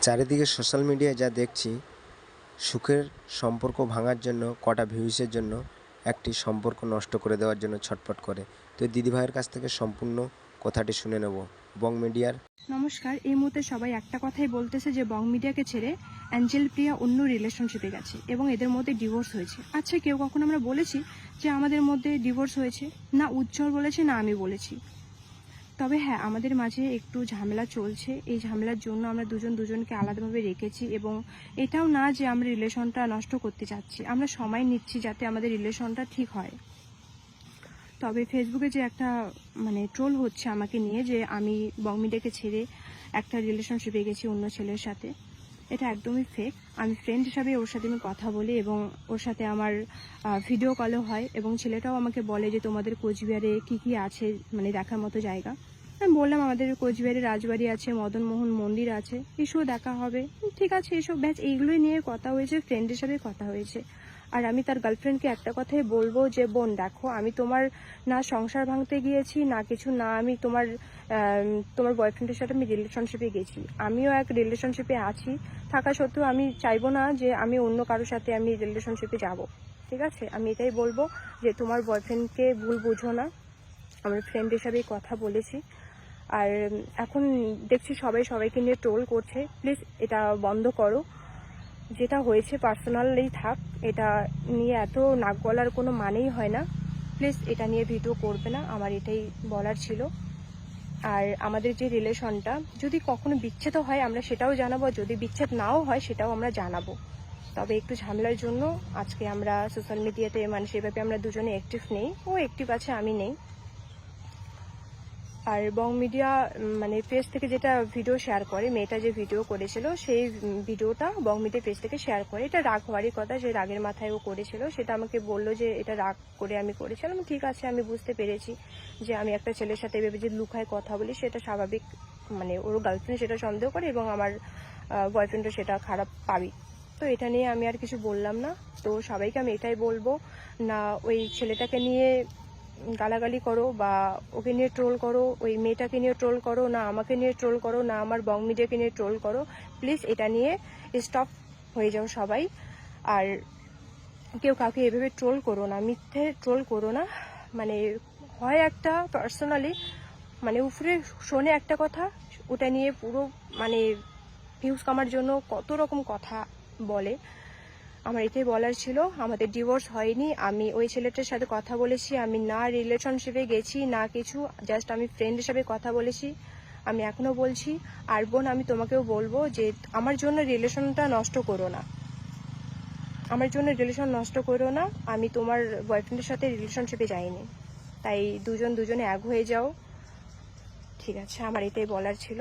চারিদিকে সোশ্যাল মিডিয়ায় যা দেখছি, সুখের সম্পর্ক ভাঙার জন্য কটা ভিউসের জন্য একটি সম্পর্ক নষ্ট করে দেওয়ার জন্য ছটফট করে। তো দিদিভাইয়ের কাছ থেকে সম্পূর্ণ কথাটি শুনে নেব। বং মিডিয়ার নমস্কার। এই মুহূর্তে সবাই একটা কথাই বলতেছে যে বং মিডিয়াকে ছেড়ে অ্যাঞ্জেল প্রিয়া অন্য রিলেশনশিপে গেছে এবং এদের মধ্যে ডিভোর্স হয়েছে। আচ্ছা, কেউ কখন আমরা বলেছি যে আমাদের মধ্যে ডিভোর্স হয়েছে? না উজ্জ্বল বলেছে, না আমি বলেছি। তবে হ্যাঁ, আমাদের মাঝে একটু ঝামেলা চলছে। এই ঝামেলার জন্য আমরা দুজনকে আলাদাভাবে রেখেছি এবং এটাও না যে আমরা রিলেশনটা নষ্ট করতে চাচ্ছি, আমরা সময় নিচ্ছি যাতে আমাদের রিলেশনটা ঠিক হয়। তবে ফেসবুকে যে একটা ট্রোল হচ্ছে আমাকে নিয়ে যে আমি বং মিডিয়াকে ছেড়ে একটা রিলেশনশিপে গেছি অন্য ছেলের সাথে, এটা একদমই ফেক। আমি ফ্রেন্ড হিসাবে ওর সাথে আমি কথা বলি এবং ওর সাথে আমার ভিডিও কলও হয় এবং ছেলেটাও আমাকে বলে যে তোমাদের কোচবিহারে কি কি আছে দেখার মতো জায়গা। আমি বললাম আমাদের কোচবিহারে রাজবাড়ি আছে, মদনমোহন মন্দির আছে, এসব দেখা হবে। ঠিক আছে, এসব ব্যাচ এইগুলোই নিয়ে কথা হয়েছে, ফ্রেন্ড হিসাবে কথা হয়েছে। আর আমি তার গার্লফ্রেন্ডকে একটা কথাই বলবো যে বোন দেখো, আমি তোমার না সংসার ভাঙতে গিয়েছি না কিছু, না আমি তোমার বয়ফ্রেন্ডের সাথে আমি রিলেশনশিপে গেছি। আমিও এক রিলেশনশিপে আছি, থাকা সত্ত্বেও আমি চাইবো না যে আমি অন্য কারোর সাথে আমি রিলেশনশিপে যাব। ঠিক আছে, আমি এটাই বলবো যে তোমার বয়ফ্রেন্ডকে ভুল বুঝো না, আমার ফ্রেন্ড হিসাবেই কথা বলেছি। আর এখন দেখছি সবাইকে নিয়ে ট্রোল করছে, প্লিজ এটা বন্ধ করো। যেটা হয়েছে পার্সোনালি থাক, এটা নিয়ে এত নাক গলার কোনো মানেই হয় না। প্লিজ এটা নিয়ে ভিডিও করবে না, আমার এটাই বলার ছিল। আর আমাদের যে রিলেশনটা যদি কখনো বিচ্ছেদ হয় আমরা সেটাও জানাবো, যদি বিচ্ছেদ নাও হয় সেটাও আমরা জানাবো। তবে একটু ঝামেলার জন্য আজকে আমরা সোশ্যাল মিডিয়াতে সেভাবে আমরা দুজনে অ্যাক্টিভ নেই, ও অ্যাক্টিভ আছে আমি নেই। আর বং মিডিয়া পেজ থেকে যেটা ভিডিও শেয়ার করে, মেয়েটা যে ভিডিও করেছিল সেই ভিডিওটা বং মিডিয়া পেজ থেকে শেয়ার করে। এটা রাগ হওয়ারই কথা, যে রাগের মাথায় ও করেছিল। সেটা আমাকে বললো যে এটা রাগ করে আমি করেছিলাম। ঠিক আছে, আমি বুঝতে পেরেছি যে আমি একটা ছেলের সাথে ভেবে যে লুকায় কথা বলি সেটা স্বাভাবিক। ওর গার্লফ্রেন্ড সেটা সন্দেহ করে এবং আমার বয়ফ্রেন্ডও সেটা খারাপ পাবি। তো এটা নিয়ে আমি আর কিছু বললাম না। তো সবাইকে আমি এটাই বলবো, না ওই ছেলেটাকে নিয়ে গালাগালি করো বা ওকে নিয়ে ট্রোল করো, ওই মেয়েটাকে নিয়ে ট্রোল করো, না আমাকে নিয়ে ট্রোল করো, না আমার বং মিডিয়াকে নিয়ে ট্রোল করো। প্লিজ এটা নিয়ে স্টপ হয়ে যাও সবাই। আর কেউ কাউকে এভাবে ট্রোল করো না, মিথ্যে ট্রোল করো না। হয় একটা পার্সোনালি উপরে শোনে একটা কথা, ওটা নিয়ে পুরো ভিউজ কামার জন্য কত রকম কথা বলে। আমার এটাই বলার ছিল। আমাদের ডিভোর্স হয়নি, আমি ওই ছেলেটার সাথে কথা বলেছি, আমি না রিলেশনশিপে গেছি না কিছু, জাস্ট আমি ফ্রেন্ড হিসাবে কথা বলেছি। আমি এখনো বলছি। আর বোন, আমি তোমাকেও বলবো যে আমার জন্য রিলেশনটা নষ্ট করো না, আমার জন্য রিলেশন নষ্ট করো না। আমি তোমার বয়ফ্রেন্ডের সাথে রিলেশনশিপে যাইনি, তাই দুজনে এক হয়ে যাও। ঠিক আছে, আমার এটাই বলার ছিল।